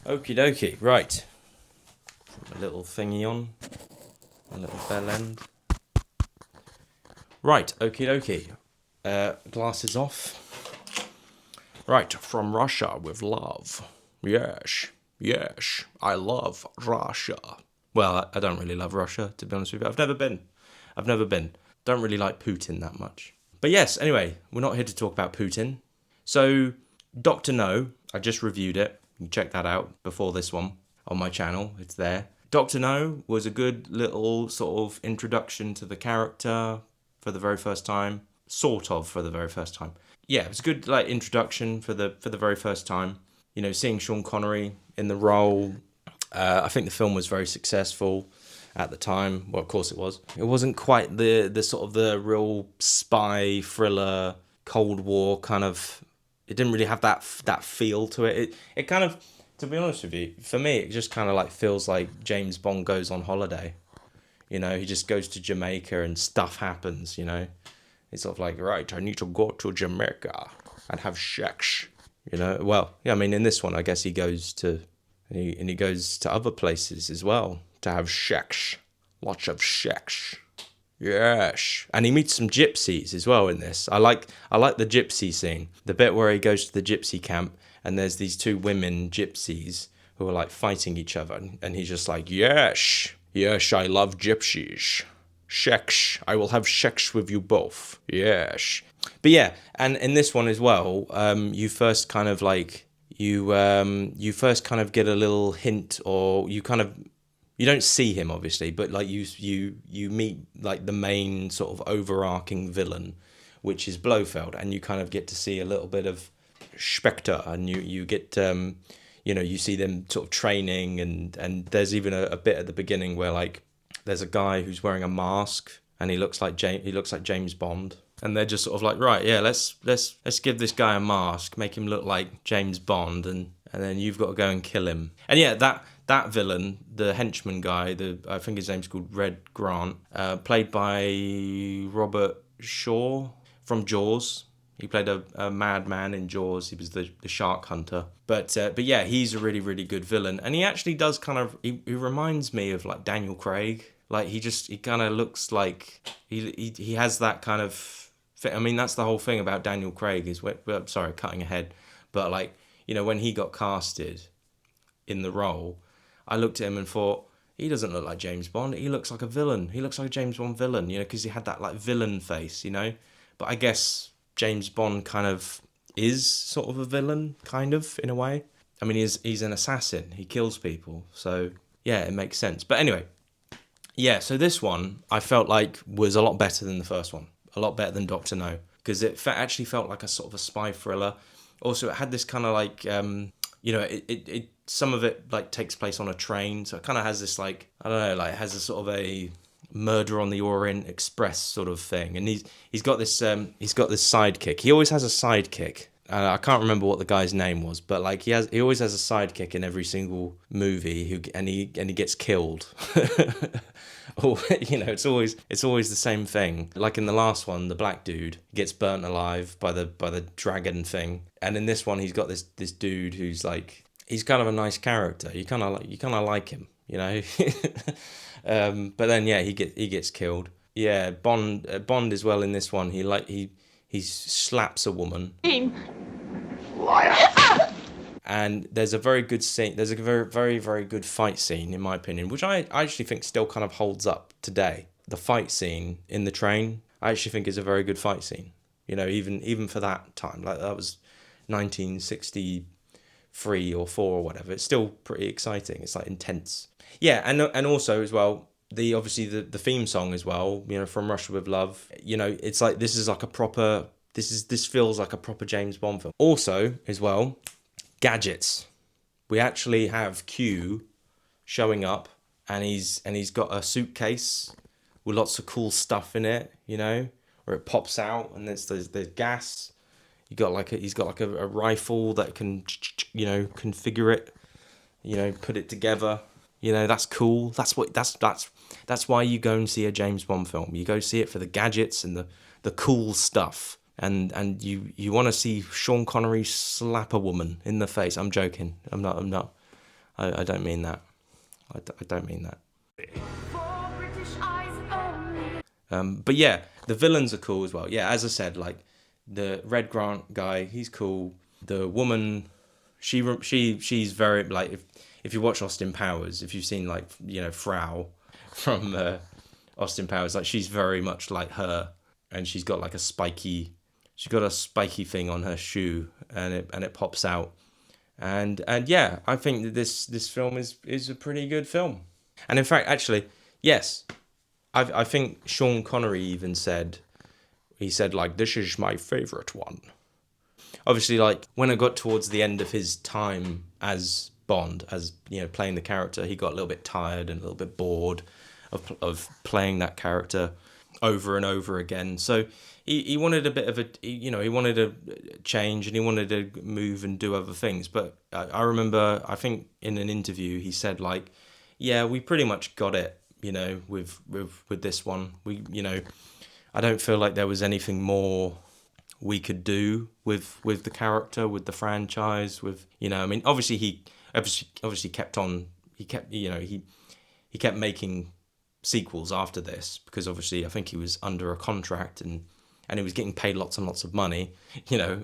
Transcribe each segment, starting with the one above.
Okie dokie, right. Put a little thingy on. A little bell end. Right, okie dokie. Glasses off. Right, from Russia with love. Yes, yes, I love Russia. Well, I don't really love Russia, to be honest with you. I've never been. Don't really like Putin that much. But yes, anyway, we're not here to talk about Putin. So, Dr. No, I just reviewed it. You can check that out before this one on my channel. It's there. Dr. No was a good little sort of introduction to the character for the very first time. Sort of for the very first time. Yeah, it was a good like introduction for the very first time. You know, seeing Sean Connery in the role. I think the film was very successful at the time. Well, of course it was. It wasn't quite the sort of the real spy thriller, Cold War kind of. It didn't really have that feel to it. It kind of, to be honest with you, for me, it just kind of like feels like James Bond goes on holiday. You know, he just goes to Jamaica and stuff happens. You know, it's sort of like, right, I need to go to Jamaica and have sex. You know, well, yeah, I mean, in this one, I guess he goes to. And he goes to other places as well to have sex. Lots of sex. Yes. And he meets some gypsies as well in this. I like the gypsy scene. The bit where he goes to the gypsy camp and there's these two women gypsies who are like fighting each other. And he's just like, yes. Yes, I love gypsies. Sex. I will have sex with you both. Yes. But yeah, and in this one as well, you first kind of like... You first kind of get a little hint, or you don't see him obviously, but like you meet like the main sort of overarching villain, which is Blofeld, and you kind of get to see a little bit of SPECTRE, and you get you see them sort of training, and there's even a bit at the beginning where like there's a guy who's wearing a mask and he looks like James Bond. And they're just sort of like, right, yeah, let's give this guy a mask, make him look like James Bond, and then you've got to go and kill him. And yeah, that villain, the henchman guy, I think his name's called Red Grant, played by Robert Shaw from Jaws. He played a madman in Jaws. He was the shark hunter. But yeah, he's a really, really good villain. And he actually does kind of, he reminds me of like Daniel Craig. Like he kind of looks like, he has that kind of, I mean, that's the whole thing about Daniel Craig is, sorry, cutting ahead, but like, you know, when he got casted in the role, I looked at him and thought, he doesn't look like James Bond. He looks like a villain. He looks like a James Bond villain, you know, because he had that like villain face, you know. But I guess James Bond kind of is sort of a villain, kind of, in a way. I mean, he's an assassin. He kills people. So, yeah, it makes sense. But anyway, yeah, so this one I felt like was a lot better than the first one. A lot better than Dr. No, because it actually felt like a sort of a spy thriller. Also, it had this kind of like, it some of it like takes place on a train, so it kind of has this like, I don't know, like it has a sort of a Murder on the Orient Express sort of thing. And he's got this sidekick. He always has a sidekick. I can't remember what the guy's name was, but like he always has a sidekick in every single movie and he gets killed. Or, you know, it's always the same thing. Like in the last one, the black dude gets burnt alive by the dragon thing, and in this one, he's got this dude who's like, he's kind of a nice character. You kind of like him, you know. But then yeah, he gets killed. Yeah, Bond as well in this one. He slaps a woman. Liar. And there's a very good scene. There's a very, very, very good fight scene, in my opinion, which I actually think still kind of holds up today. The fight scene in the train, I actually think is a very good fight scene. You know, even for that time, like that was 1963 or 4 or whatever. It's still pretty exciting. It's like intense. Yeah, and also as well, the theme song as well. You know, From Russia with Love. You know, it's like this feels like a proper James Bond film. Also as well, gadgets. We actually have Q showing up, and he's got a suitcase with lots of cool stuff in it, you know, where it pops out and there's gas. He's got like a rifle that can, you know, configure it, you know, put it together. You know, that's cool. That's why you go and see a James Bond film. You go see it for the gadgets and the cool stuff. And you want to see Sean Connery slap a woman in the face. I'm joking. I'm not. I don't mean that. I don't mean that. But yeah, the villains are cool as well. Yeah, as I said, like the Red Grant guy, he's cool. The woman, she's very like if you watch Austin Powers, if you've seen like Frau from Austin Powers, like she's very much like her, and she's got like a spiky thing on her shoe, and it pops out, and yeah, I think that this film is a pretty good film, and in fact, actually, yes. I think Sean Connery even said, like, this is my favourite one. Obviously, like, when I got towards the end of his time as Bond, as, playing the character, he got a little bit tired and a little bit bored of playing that character over and over again. So he wanted a bit of he wanted a change, and he wanted to move and do other things. But I remember, I think in an interview, he said, like, yeah, we pretty much got it. With this one, I don't feel like there was anything more we could do with the character, with the franchise, I mean, obviously he kept on, he kept making sequels after this, because obviously I think he was under a contract and he was getting paid lots and lots of money,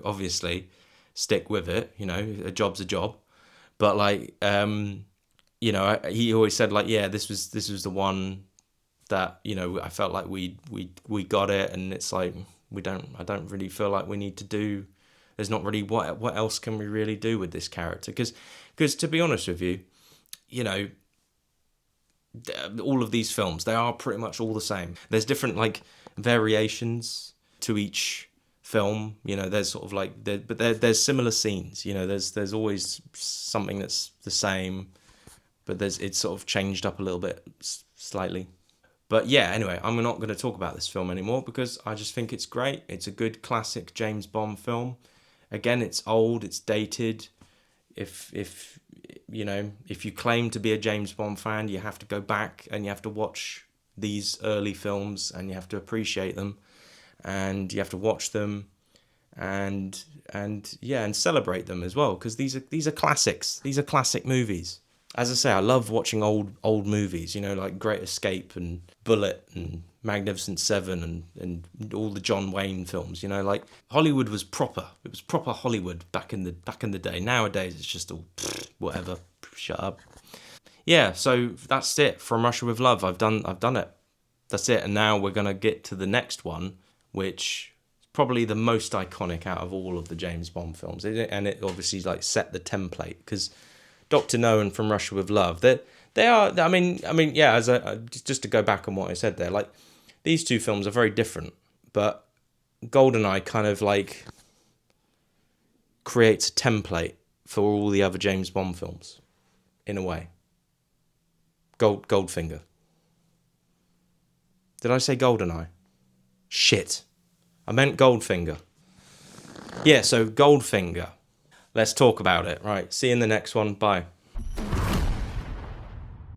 obviously stick with it, a job's a job, but like, he always said, like, yeah, this was the one that, I felt like we got it, and it's like I don't really feel like we need to do. There's not really what else can we really do with this character? Because to be honest with you, all of these films, they are pretty much all the same. There's different like variations to each film, there's sort of like there's similar scenes, there's always something that's the same. But it's sort of changed up a little bit, slightly. But yeah, anyway, I'm not going to talk about this film anymore because I just think it's great. It's a good classic James Bond film. Again, it's old, it's dated. If you claim to be a James Bond fan, you have to go back and you have to watch these early films and you have to appreciate them, and you have to watch them and celebrate them as well, because these are classics. These are classic movies. As I say, I love watching old movies, like Great Escape and Bullet and Magnificent Seven and all the John Wayne films. Like Hollywood was proper. It was proper Hollywood back in the day. Nowadays it's just all whatever. Shut up. Yeah, so that's it. From Russia with Love. I've done it. That's it. And now we're gonna get to the next one, which is probably the most iconic out of all of the James Bond films. And it obviously like set the template, because Dr. No and From Russia with Love, they are. I mean, yeah. Just to go back on what I said there, like these two films are very different, but GoldenEye kind of like creates a template for all the other James Bond films, in a way. Goldfinger. Did I say GoldenEye? Shit, I meant Goldfinger. Yeah, so Goldfinger. Let's talk about it. Right, see you in the next one. Bye.